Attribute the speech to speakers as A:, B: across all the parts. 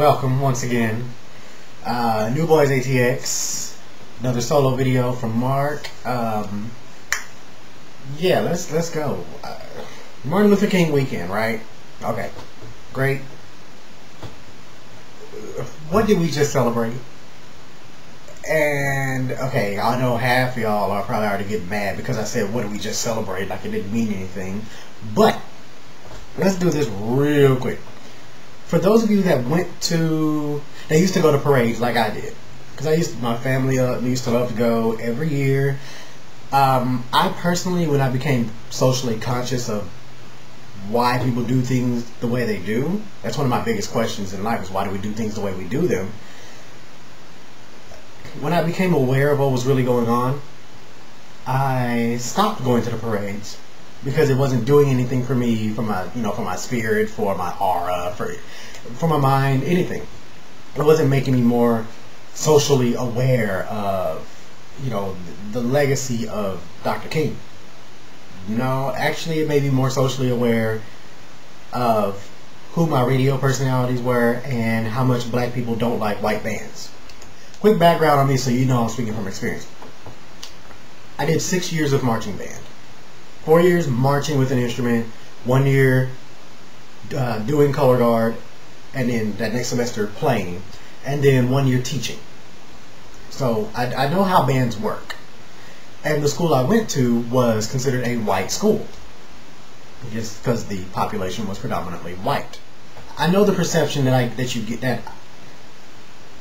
A: welcome once again. NewBoyzATX, another solo video from Mark. Yeah, let's go. Martin Luther King weekend, right? Okay, great. What did we just celebrate? And okay, I know half of y'all are probably already getting mad because I said what did we just celebrate, like it didn't mean anything. But let's do this real quick. For those of you that used to go to parades like I did, because my family used to love to go every year. I personally, when I became socially conscious of why people do things the way they do, that's one of my biggest questions in life, is why do we do things the way we do them? When I became aware of what was really going on, I stopped going to the parades because it wasn't doing anything for me, for my spirit, for my aura, for my mind, anything. It wasn't making me more socially aware of, the legacy of Dr. King. No, actually it made me more socially aware of who my radio personalities were and how much black people don't like white bands. Quick background on me so you know I'm speaking from experience. I did 6 years of marching band. 4 years marching with an instrument, 1 year doing color guard, and then that next semester playing, and then 1 year teaching. So I know how bands work. And the school I went to was considered a white school, just because the population was predominantly white. I know the perception that you get, that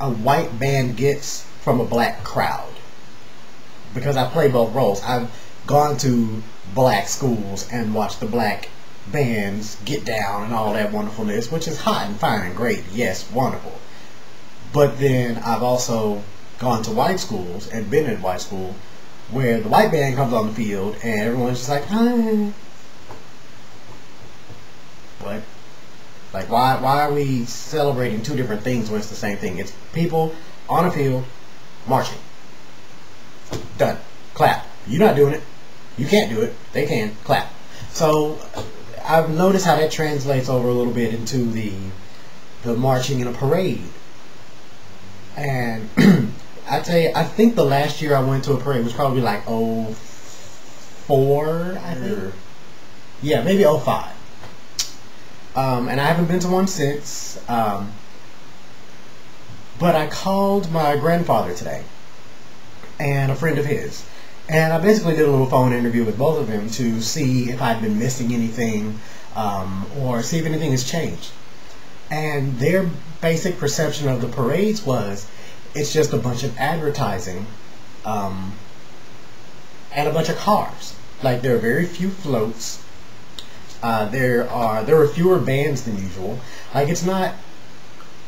A: a white band gets from a black crowd, because I play both roles. I've gone to black schools and watched the black bands get down and all that wonderfulness, which is hot and fine and great, yes, wonderful. But then I've also gone to white schools and been in white school where the white band comes on the field and everyone's just like, hi. What? Like, why are we celebrating two different things when it's the same thing? It's people on a field marching. Done. Clap. You're not doing it. You can't do it. They can. Clap. So I've noticed how that translates over a little bit into the marching in a parade. And I tell you, I think the last year I went to a parade was probably like 04, I think. Yeah, maybe 05. And I haven't been to one since. But I called my grandfather today and a friend of his. And I basically did a little phone interview with both of them to see if I'd been missing anything, or see if anything has changed. And their basic perception of the parades was, it's just a bunch of advertising, and a bunch of cars. Like, there are very few floats. There were fewer bands than usual. Like, it's not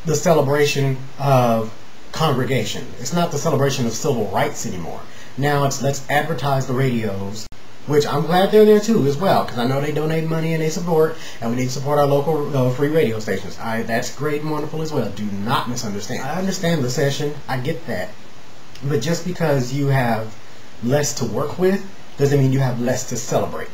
A: the celebration of congregation. It's not the celebration of civil rights anymore. Now it's let's advertise the radios, which I'm glad they're there too as well, because I know they donate money and they support, and we need to support our local free radio stations. That's great and wonderful as well. Do not misunderstand. I understand the session. I get that. But just because you have less to work with doesn't mean you have less to celebrate.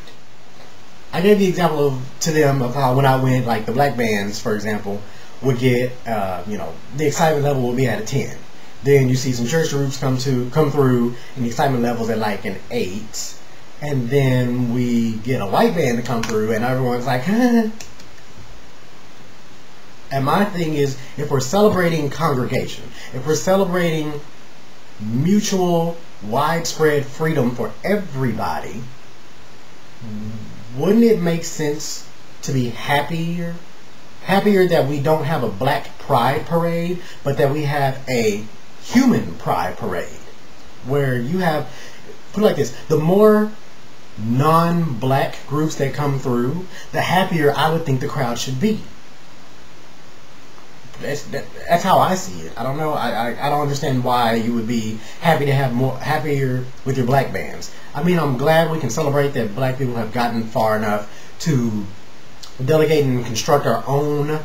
A: I gave the example to them of how when I went, like the black bands, for example, would get, the excitement level would be at a 10. Then you see some church groups come through, and the excitement level's at like an 8. And then we get a white band to come through, and everyone's like, huh. And my thing is, if we're celebrating congregation, if we're celebrating mutual, widespread freedom for everybody, wouldn't it make sense to be happier that we don't have a black pride parade, but that we have a human pride parade, where you have, put it like this, the more non-black groups that come through, the happier I would think the crowd should be. That's how I see it. I don't know. I don't understand why you would be happier with your black bands. I mean, I'm glad we can celebrate that black people have gotten far enough to delegate and construct our own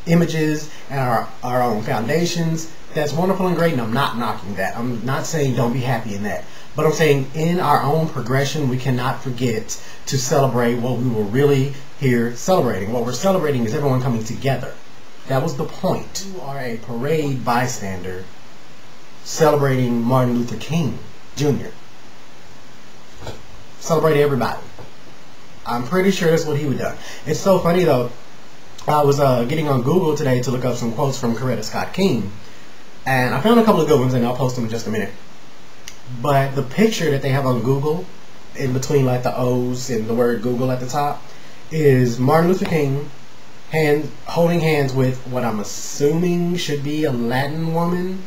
A: images and our own foundations. That's wonderful and great, and I'm not knocking that. I'm not saying don't be happy in that. But I'm saying in our own progression, we cannot forget to celebrate what we were really here celebrating. What we're celebrating is everyone coming together. That was the point. You are a parade bystander celebrating Martin Luther King Jr. Celebrate everybody. I'm pretty sure that's what he would have done. It's so funny though. I was getting on Google today to look up some quotes from Coretta Scott King, and I found a couple of good ones, and I'll post them in just a minute. But the picture that they have on Google, in between like the O's and the word Google at the top, is Martin Luther King holding hands with what I'm assuming should be a Latin woman,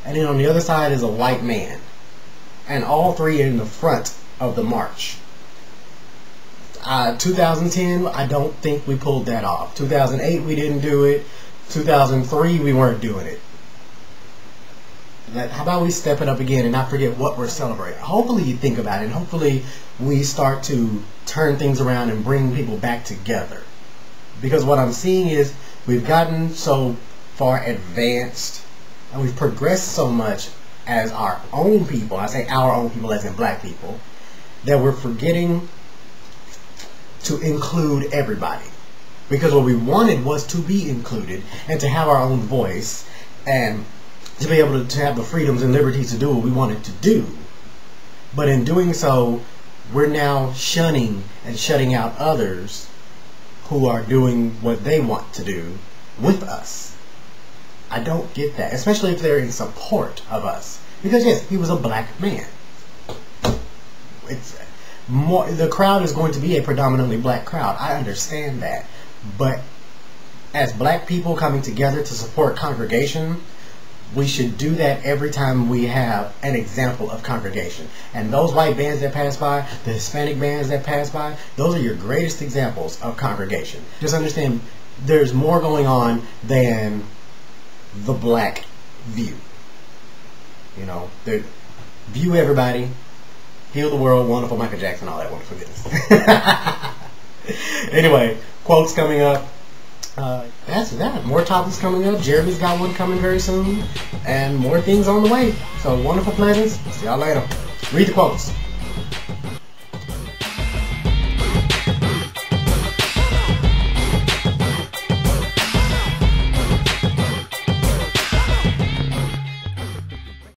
A: and then on the other side is a white man, and all three are in the front of the march. 2010, I don't think we pulled that off. 2008, we didn't do it. 2003, we weren't doing it. How about we step it up again and not forget what we're celebrating? Hopefully you think about it, and hopefully we start to turn things around and bring people back together. Because what I'm seeing is we've gotten so far advanced and we've progressed so much as our own people, I say our own people as in black people, that we're forgetting to include everybody. Because what we wanted was to be included and to have our own voice and to be able to have the freedoms and liberties to do what we wanted to do. But in doing so, we're now shunning and shutting out others who are doing what they want to do with us. I don't get that, especially if they're in support of us. Because yes, he was a black man. It's more, the crowd is going to be a predominantly black crowd. I understand that. But as black people coming together to support congregation, we should do that every time we have an example of congregation. And those white bands that pass by, the Hispanic bands that pass by, those are your greatest examples of congregation. Just understand, there's more going on than the black view. You know, view everybody, heal the world, wonderful Michael Jackson, all that wonderful goodness. Anyway, quotes coming up. That's that. More topics coming up. Jeremy's got one coming very soon. And more things on the way. So wonderful pleasants. See y'all later. Read the quotes.